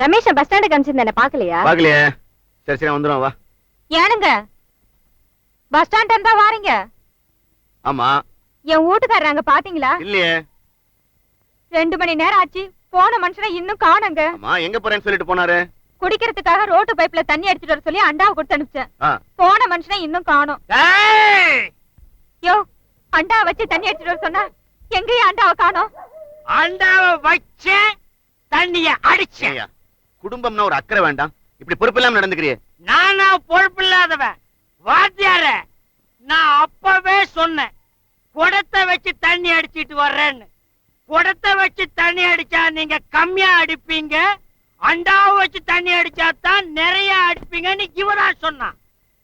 ரமேஷ bus ஸ்டாண்டுக்கு அனுப்பிச்சிருந்தேன், பாக்கலையா? பாக்கலையே. சரி சரி வந்துடும், வா. ஏனுங்க பஸ் ஸ்டாண்ட் இருந்தா வாரீங்க? ஆமா. என் வீட்டுக்காரங்க பாத்தீங்களா? இல்லையே. 2 மணி நேரம் ஆச்சு, போன மனுஷனை இன்னும் காணுங்க. ஆமா, எங்க போறேன்னு சொல்லிட்டு போனாரு? குடிக்கிறதுக்காக ரோட்டு பைப்ல தண்ணி அடிச்சிட்டு வர சொல்லி அண்டாவை கொடுத்து அனுப்பிச்சேன். போன மனுஷனை இன்னும் காணும். யோ, அண்டாவை வச்சு தண்ணி அடிச்சிட்டு வர சொன்னா எங்கேயும் அண்டாவை காணோம். அண்டாவை வச்சு தண்ணிய அடிச்சேன். குடும்பம்னா ஒரு அக்கறை வேண்டாம், இப்படி பொறுப்பு இல்லாம நடந்துக்கிறியே. நானா பொறுப்பு இல்லாதவன்? வாத்தியார, நான் அப்பவே சொன்னேன் குடத்தை வச்சு தண்ணி அடிச்சிட்டு வர்றேன்னு. குடத்தை வச்சு தண்ணி அடிச்சா நீங்க கம்மியா அடிப்பீங்க, அண்டாவை வச்சு தண்ணி அடிச்சா தான் நிறைய அடிப்பீங்கன்னு இவதான் சொன்னான்.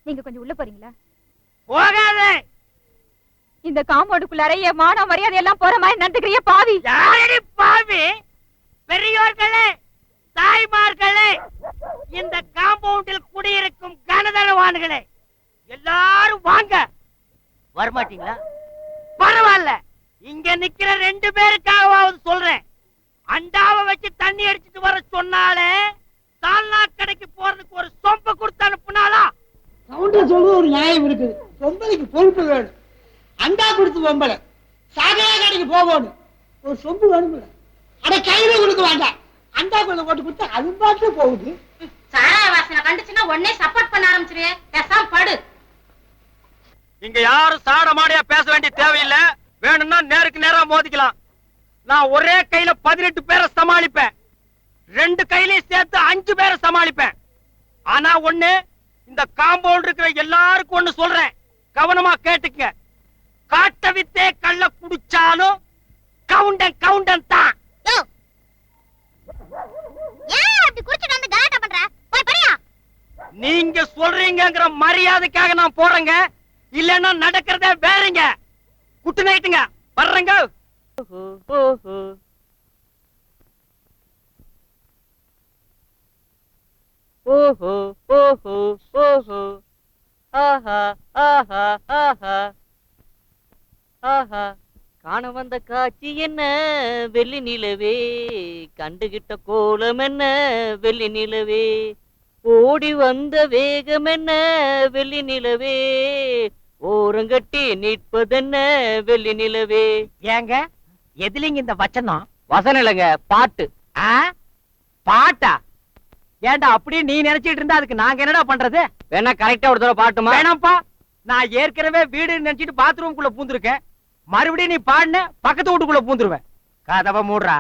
நீங்க கொஞ்சம் உள்ள போறீங்களா? போகாதே. இந்த காம்பவுண்டுக்குள்ளார என் மான மரியாதை எல்லாம் போற மாதிரி நடந்துக்கிறிய பாவி. யாரடி பாவி? பெரியோர்களே, தாய்மார்களே, இந்த காம்பவுண்டில் குடியிருக்கும் கனதனவான்களே, எல்லாரும் வாங்க. வரமாட்டீங்களா? பரவாயில்ல, இங்க நிக்கிற 2 பேருக்காகவாவது சொல்றேன். அண்டாவை வச்சு தண்ணி அடிச்சிட்டு வர சொன்னாலே சால்னா கடைக்கு போறதுக்கு ஒரு சொம்ப கொடுத்து அனுப்புனாலா? கவுண்டர் சொல்றது ஒரு நியாயம் இருக்குது. பொம்பளைக்கு பொறுப்பு வேணும். அண்டா கொடுத்து பொம்பளை சாகரா கடைக்கு போகணும், ஒரு சொம்பு வேணும். அட கையில கொடுக்க வேண்டாம், அண்டா கொஞ்சம் போட்டு கொடுத்தா அது பாட்டு போகுது. சாரா வாசனை கண்டுச்சுன்னா உடனே சப்போர்ட் பண்ண ஆரம்பிச்சிருவே. பேசாம படு. இங்க யாரும் சாட மாடியா பேச வேண்டிய தேவையில்லை. வேணும்னா நேருக்கு நேரா மோதிக்கலாம். நான் ஒரே கையில 18 பேரை சமாளிப்பேன், 2 கையிலையும் சேர்த்து 5 பேரை சமாளிப்பேன். ஆனா ஒண்ணு, இந்த காம்பவுண்ட் இருக்கிற எல்லாருக்கும் ஒண்ணு சொல்றேன், கவனமா கேட்டுக்க. காட்ட வித்தே கள்ள குடிச்சாலும் கவுண்டன் கவுண்டன் தான். நீங்க சொல்றீங்கிற மரியாதைக்காக நான் போறேங்க, இல்லன்னா நடக்கிறதே வேறங்க. குட்டு நைட்டுங்க, வர்றேங்க. ஓஹோ ஓஹோ ஓஹோ, ஆஹா ஆஹா ஆஹா ஆஹா. காண வந்த காட்சி என்ன வெள்ளி நிலவே, கண்டுகிட்ட கோலம் என்ன வெள்ளி நிலவே, ஓடி வந்த வேகம் என்ன வெள்ளி நிலவே, ஓரங்கட்டி நிற்பதென்ன வெள்ளி நிலவே. ஏங்க எதுலங்க இந்த வச்சனம்? வசனம் இல்லைங்க, பாட்டு. பாட்டா? ஏண்டா அப்படியே நீ நினைச்சிட்டு இருந்தா அதுக்கு நாங்க என்னடா பண்றது? வேணா கரெக்டா ஒரு தடவை பாட்டுமா? வேணாம்ப்பா, நான் ஏற்கனவே வீடு நினைச்சிட்டு பாத்ரூம் குள்ள பூந்துருக்கேன். மறுபடியும் நீ பாடுன பக்கத்து வீட்டுக்குள்ள பூந்துருவேன். கதவை மூடுறா.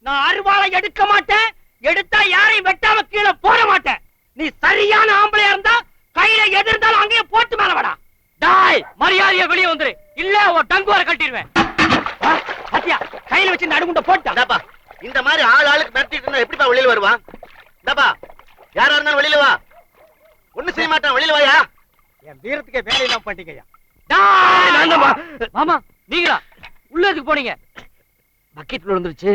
நான் அருவாளை எடுக்க மாட்டேன், எடுத்தா யாரையும் வெட்டாம கீழே போட மாட்டேன். நீ சரியான ஆம்பளையா இருந்தா கையில எது இருந்தாலும் அங்கேயே போட்டு மேல வாடா. டாய், மரியாதையா வெளியே வந்துரு, இல்ல உன் டங்குவார கட்டிடுவேன். பாத்தியா, கையில வச்சு நடுமுண்ட போட்டாப்பா. இந்த மாதிரி ஆள் ஆளுக்கு மிரட்டிட்டு இருந்தா எப்படிப்பா வெளியில வருவான்? இந்தாப்பா, யாரா இருந்தாலும் வெளியில வா. ஒண்ணு செய்ய மாட்டான், வெளியில வாயா. என் வீரத்துக்கே வேலையெல்லாம் பண்ணிட்டீங்கய்யா. மாமா நீங்களா உள்ள எதுக்கு போனீங்க? பக்கெட்ல விழுந்துருச்சு.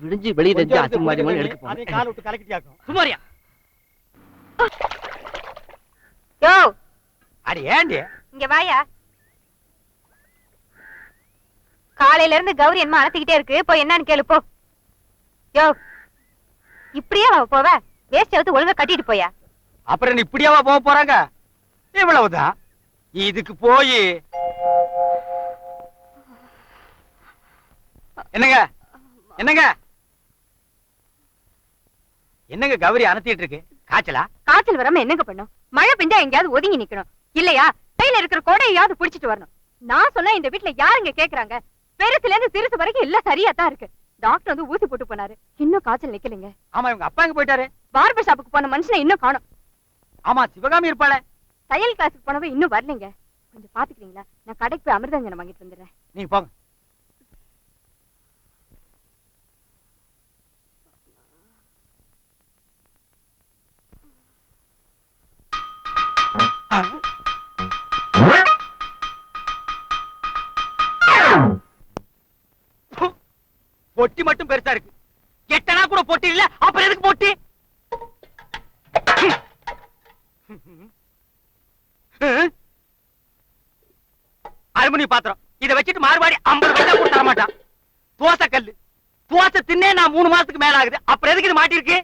விடிஞ்சு வெளியே தெரிஞ்சு அசிங்கமாரி எடுக்க போனேன். கால் விட்டு கலக்கிட்டியாக்கும். சுமாரியா யோ அடி ஏண்டி இங்க வாயா. காலையில இருந்து கௌரி என்ன அழைச்சிக்கிட்டே இருக்கு, போய் என்னன்னு கேளு போ. யோ இப்படியே அவ போவ, வேஸ்ட் அவுத்து ஒழுங்கா கட்டிட்டு போயா. அப்புறம் இப்படியாவா போக போறாங்க? இவ்வளவுதான். இதுக்கு போய் என்னங்க என்னங்க என்னங்க கௌரி அனத்திட்டு இருக்கு? காய்ச்சலா? காய்ச்சல் வராம என்னங்க பண்ணும்? மழை பெஞ்சா எங்கயாவது ஒதுங்கி நிக்கணும் இல்லையா? கையில இருக்கிற கோடையாவது புடிச்சிட்டு வரணும். நான் சொன்னா இந்த வீட்டுல யாருங்க கேக்குறாங்க? பெருசுல இருந்து சிறுசு வரைக்கும் எல்லாம் சரியா தான் இருக்கு. டாக்டர் வந்து ஊசி போட்டு போனாரு, இன்னும் காய்ச்சல் நிக்கலைங்க. ஆமா இவங்க அப்பா எங்க போயிட்டாரு? பார்பர் ஷாப்புக்கு போன மனுஷனை இன்னும் காணோம். ஆமா சிவகாமி இருப்பாளே. தையல் கிளாஸுக்கு போனவ இன்னும் வரலைங்க. கொஞ்சம் பாத்துக்கிறீங்களா? நான் கடைக்கு போய் அமிர்தஞ்சனம் வாங்கிட்டு வந்துடுறேன். நீங்க போங்க. பொட்டி மட்டும் பெருசா இருக்கு. எட்டனா கூட பொட்டி இல்ல, அப்புறம் எதுக்கு பொட்டி? அலுமினிய பாத்திரம் இத வச்சுட்டு மார்வாடி 50 பைசா கூட தர மாட்டான். தோசை கல்லு தோசை தின்னே நான் 3 மாசத்துக்கு மேல ஆகுது, அப்புறம் எதுக்கு இது மாட்டிருக்கு?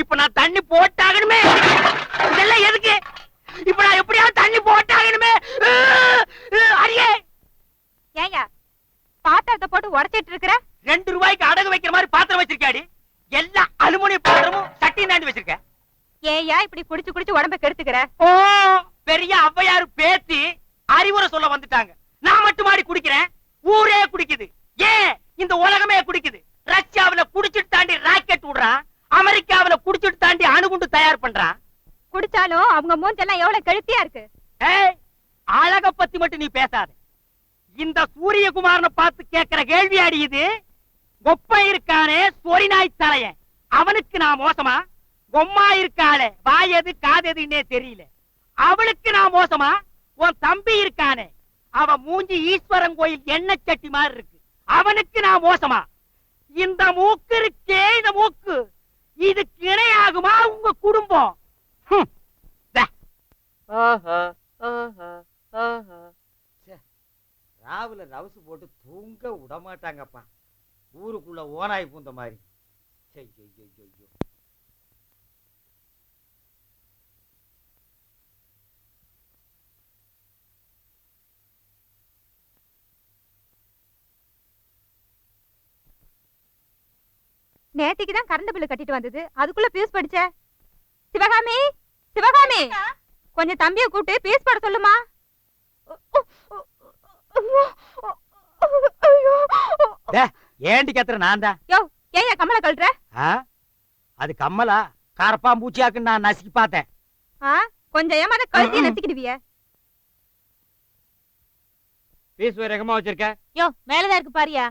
இப்ப நான் தண்ணி போட்டாகணுமே. இதெல்லாம் எதுக்கு? இப்ப நான் எப்படியாவது தண்ணி போட்டாகணுமே. அரியே ஏயா பாத்திரத்தை போட்டு உடைச்சிட்டு இருக்கிற? 2 ரூபாய்க்கு அடகு வைக்கிற மாதிரி பாத்திரம் வச்சிருக்காடி. எல்லா அலுமினிய பாத்திரமும் சட்டி தாண்டி வச்சிருக்க. ஏயா இப்படி குடிச்சு குடிச்சு உடம்ப கெடுத்துக்கிற? ஓ பெரிய ஔவையார் பேத்தி அறிவுரை சொல்ல வந்துட்டாங்க. நான் மட்டும் மாடி குடிக்கிறேன், ஊரே குடிக்குது. ஏன் இந்த உலகமே குடிக்குது? ரஷ்யாவுல குடிச்சிட்டு தாண்டி ராக்கெட் விடுறான், அமெரிக்காவுல குடிச்சிட்டு தாண்டி அணுகுண்டு தயார் பண்றான். குடிச்சாலும் அவங்க மூஞ்செல்லாம் எவ்வளவு கெழுத்தியா இருக்கு. ஏய் அழக பத்தி மட்டும் நீ பேசாத. இந்த சூரியகுமாரனை பார்த்து கேட்கிற கேள்வி அடியுது. கொப்பை இருக்கானே சொரி நாய் தலையன், அவனுக்கு நான் மோசமா? கொம்மா இருக்காளே வாயது காததுன்னே தெரியல, அவளுக்கு நான் மோசமா? உன் தம்பி இருக்கானே அவ மூஞ்சி ஈஸ்வரன் கோயில் எண்ணெய் சட்டி மாதிரி இருக்கு, அவனுக்கு நான் மோசமா? இந்த மூக்கு இருக்கே, இந்த மூக்கு இதுக்கு இணையாகுமா உங்க குடும்பம்? ராவுல ரவுசு போட்டு தூங்க விட மாட்டாங்கப்பா. ஊருக்குள்ள ஓனாய் பூந்த மாதிரி. நேத்திக்குதான் கரண்ட் பில்லு கட்டிட்டு வந்தது, அதுக்குள்ள பீஸ் படிச்ச. சிவகாமி சிவகாமி கொஞ்சம் தம்பியை கூப்பிட்டு பீஸ் போட சொல்லுமா. ஏண்டி கத்துற? நான் தான். யோ ஏயா கம்மல கழட்டுற? அது கம்மலா? கரப்பாம்பூச்சியாக்குன்னு நான் நசுக்கி பார்த்தேன். கொஞ்சம் ஏமாத கழுத்திய நசுக்கிடுவிய. பீஸ் வேற எங்கமா வச்சிருக்க? யோ மேலதான் இருக்கு பாரியா.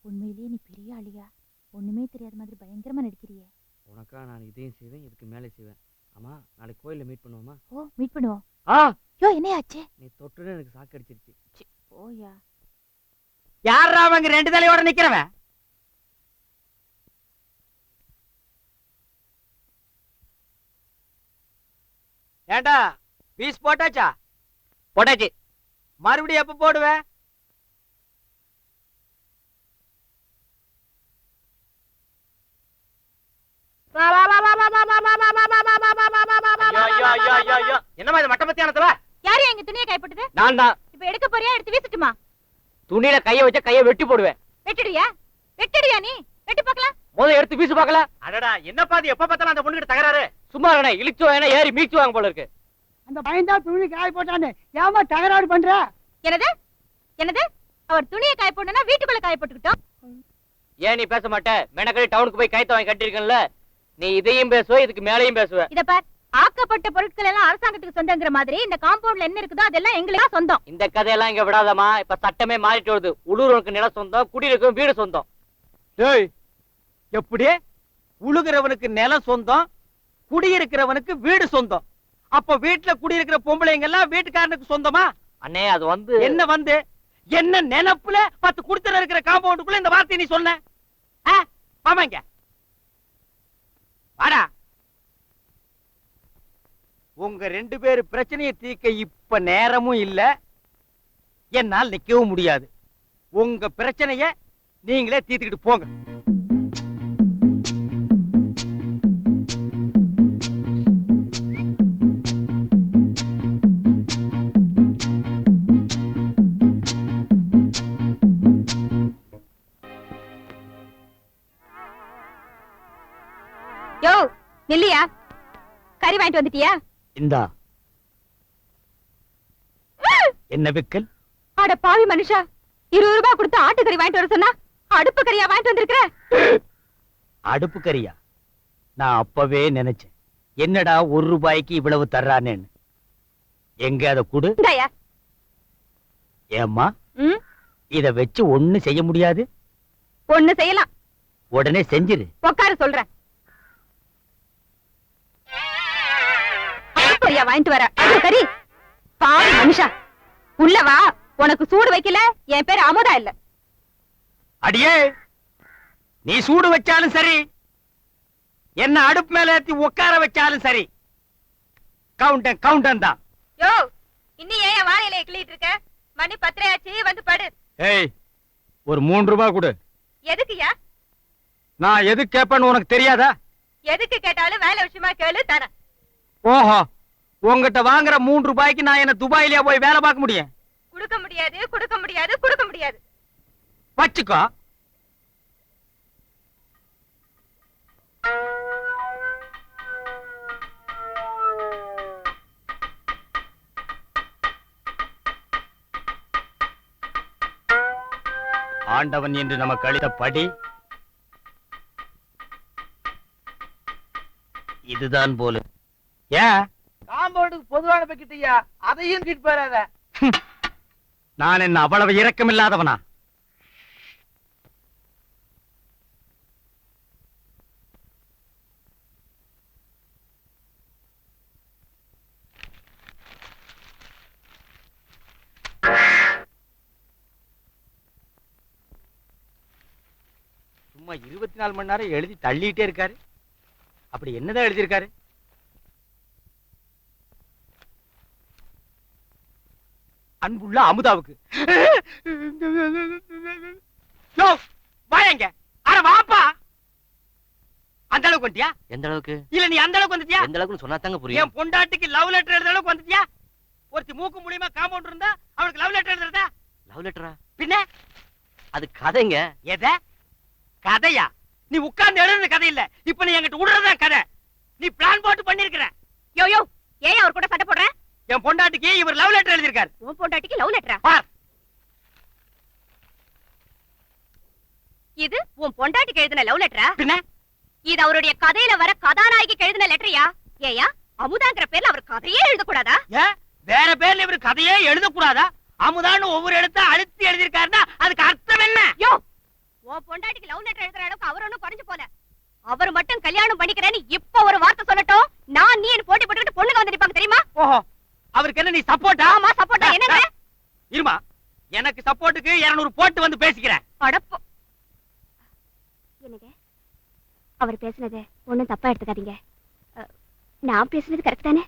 உண்மையிலேயே நீ பெரிய ஆளியா? ஒண்ணுமே தெரியாத மாதிரி பயங்கரமா நடிக்கிறியே. உனக்கா நான் இதையும் செய்வேன், இதுக்கு மேலே செய்வேன். ஆமா நாளைக்கு கோயில்ல மீட் பண்ணுவோமா? ஓ மீட் பண்ணுவோம். யோ என்னையாச்சு? நீ தொட்டுன்னு எனக்கு சாக்கு அடிச்சிருச்சு. ஓயா யாரா அவங்க 2 தலையோட நிக்கிறவன்? ஏண்டா பீஸ் போட்டாச்சா? போட்டாச்சு. மறுபடியும் எப்ப போடுவேன்? என்னமா இது மட்ட மத்தியானத்துல? யாரு எங்க துணியை கைப்பட்டது? நான் தான். இப்ப எடுக்க போறியா, எடுத்து வீசட்டுமா? துணியில கைய வச்சா கைய வெட்டி போடுவேன். வெட்டிடுவியா? வெட்டிடுவியா நீ? வெட்டி பார்க்கலாம். முதல்ல எடுத்து வீசு பார்க்கலாம். அடடா என்னப்பா இது எப்ப பார்த்தாலும் அந்த பொண்ணுகிட்ட தகராறு? சும்மா என்ன இழுச்சு வாங்க ஏறி மீச்சு வாங்க போல இருக்கு. அந்த பையன்தா துணி காய போட்டான்னு ஏமா தகராறு பண்ற? என்னது என்னது? அவர் துணியை காய போடணும்னா வீட்டுக்குள்ள காய போட்டுக்கிட்டோம். ஏன் நீ பேச மாட்ட? மெனக்கடி டவுனுக்கு போய் கைத்த வாங்கி கட்டிருக்கல. நீ இதையும் பேசுவ, இதுக்கு மேலையும் பேசுவ. இத பார், ஆக்கப்பட்ட பொருட்கள் எல்லாம் அரசாங்கத்துக்கு சொந்தங்கிற மாதிரி இந்த காம்பவுண்ட்ல என்ன இருக்குதோ அதெல்லாம் எங்களுக்கு தான் சொந்தம். இந்த கதையெல்லாம் இங்க விடாதமா. இப்ப சட்டமே மாறிட்டு வருது. உள்ளூருக்கு நிலம் சொந்தம், குடியிருக்கும் வீடு சொந்தம். டேய் எப்படி? உழுகிறவனுக்கு நிலம் சொந்தம், குடியிருக்கிறவனுக்கு வீடு சொந்தம். அப்ப வீட்டுல குடியிருக்கிற பொம்பளைங்க எல்லாம் வீட்டுக்காரனுக்கு சொந்தமா? அண்ணே அது வந்து என்ன வந்து என்ன நினைப்புல 10 குடுத்தன இருக்கிற காம்பவுண்டுக்குள்ள இந்த வார்த்தை நீ சொன்ன? ஆமாங்க, வாடா. உங்க 2 பேரு பிரச்சனையை தீர்க்க இப்ப நேரமும் இல்ல, என்னால் நிக்கவும் முடியாது. உங்க பிரச்சனைய நீங்களே தீர்த்துக்கிட்டு போங்க. யோ நில்லியா, கறி வாங்கிட்டு வந்துட்டியா? இந்தா. என்ன விக்கல்? அட பாவி மனுஷா, 20 ரூபாய் கொடுத்து ஆட்டுக்கறி வாங்கிட்டு வர சொன்னா அடுப்பு கறியா வாங்கிட்டு வந்திருக்கிற? அடுப்பு கறியா? நான் அப்பவே நினைச்சேன், என்னடா 1 ரூபாய்க்கு இவ்வளவு தர்றானேன்னு. எங்க அத குடு. இந்தாயா. ஏம்மா, ம், இத வச்சு ஒண்ணு செய்ய முடியாது? ஒண்ணு செய்யலாம். உடனே செஞ்சிரு. உட்காரு சொல்றேன். அடுப்பு கறியா வாங்கிட்டு வர? அடுப்பு கறி? பாவி மனுஷா, உள்ள வா. உனக்கு சூடு வைக்கல, என் பேர் அமுதா இல்ல. அடியே, நீ சூடு வச்சாலும் சரி, என்ன அடுப்பு மேல ஏத்தி உட்கார வச்சாலும் சரி, கவுண்டன் தான். யோ, இன்னும் ஏன் வாழையில கிள்ளிட்டு இருக்க? மணி 10 ஆச்சு, வந்து படு. ஏய், ஒரு 3 ரூபாய் கொடு. எதுக்குயா? நான் எது கேப்பேன்னு உனக்கு தெரியாதா? எதுக்கு கேட்டாலும் வேலை விஷயமா கேளு, தரேன். ஓஹோ, உங்ககிட்ட வாங்குற 3 ரூபாய்க்கு நான் என்ன துபாயிலேயே போய் வேலை பார்க்க முடியும்? குடுக்க முடியாது, குடுக்க முடியாது, குடுக்க முடியாது. வச்சுக்கோ. ஆண்டவன் என்று நமக்கு அளித்த படி இதுதான் போல. ஏன் காம்பவுண்டுக்கு பொதுவான பக்கிட்டியா, அதையும் கிட் போறாத. நான் என்ன அவ்வளவு இரக்கமில்லாதவனா? சும்மா 24 மணி நேரம் எழுதி தள்ளிட்டே இருக்காரு. அப்படி என்னதான் எழுதியிருக்காரு? அன்புள்ள அமுதாவுக்கு. யோ, வாயங்க. அட வாப்பா. அந்த அளவுக்கு வந்துட்டியா? எந்த அளவுக்கு? இல்ல நீ அந்த அளவுக்கு வந்துட்டியா? எந்த அளவுக்கு சொன்னா தாங்க புரியும். என் பொண்டாட்டிக்கு லவ் லெட்டர் எழுதுற அளவுக்கு வந்துட்டியா? ஒருத்தி மூக்கு மூலியமா காம்பவுண்ட் இருந்தா அவளுக்கு லவ் லெட்டர் எழுதுறதா? லவ் லெட்டரா? பின்ன அது கதைங்க. எத கதையா? நீ உட்கார்ந்து எழுதுற கதை இல்ல, இப்ப நீ என்கிட்ட விடுறதா கதை. நீ பிளான் போட்டு பண்ணிருக்கிற. யோ யோ, ஏன் அவர் கூட சண்டை போடுற? என் பொண்டாட்டிக்கு இவர் லவ் லெட்டர் எழுதியிருக்காரு. உன் பொண்டாட்டிக்கு லவ் லெட்டரா? பார். இது உன் பொண்டாட்டிக்கு எழுதின லவ் லெட்டரா? பின்ன இது அவருடைய கதையில வர கதாநாயகிக்கு எழுதின லெட்டரியா? ஏயா, அமுதாங்கிற பேர்ல அவர் கதையே எழுதக்கூடாதா? ஏன் வேற பேர்ல இவர் கதையே எழுதக்கூடாதா? அமுதான்னு ஒவ்வொரு எழுத்த அழுத்தி எழுதியிருக்காருன்னா அதுக்கு அர்த்தம் என்ன? யோ, உன் பொண்டாட்டிக்கு லவ் லெட்டர் எழுதுற அளவுக்கு அவர் ஒண்ணும் குறைஞ்சு போல. அவர் மட்டும் கல்யாணம் பண்ணிக்கிறேன்னு இப்ப ஒரு வார்த்தை சொல்லட்டும், நான் நீ போட்டி போட்டுக்கிட்டு பொண்ணுங்க வந்து நிப்பாங்க தெரியுமா? ஓஹோ, அவருக்கு என்ன நீ சப்போர்ட்டா? ஆமா, சப்போர்ட்டா. என்னங்க? இருமா, எனக்கு சப்போர்ட்டுக்கு 200 போட்டு வந்து பேசிக்கிறேன். அடப்போ. என்னங்க, அவர் பேசுனது ஒண்ணும் தப்பா எடுத்துக்காதீங்க. நான் பேசுனது கரெக்ட் தானே?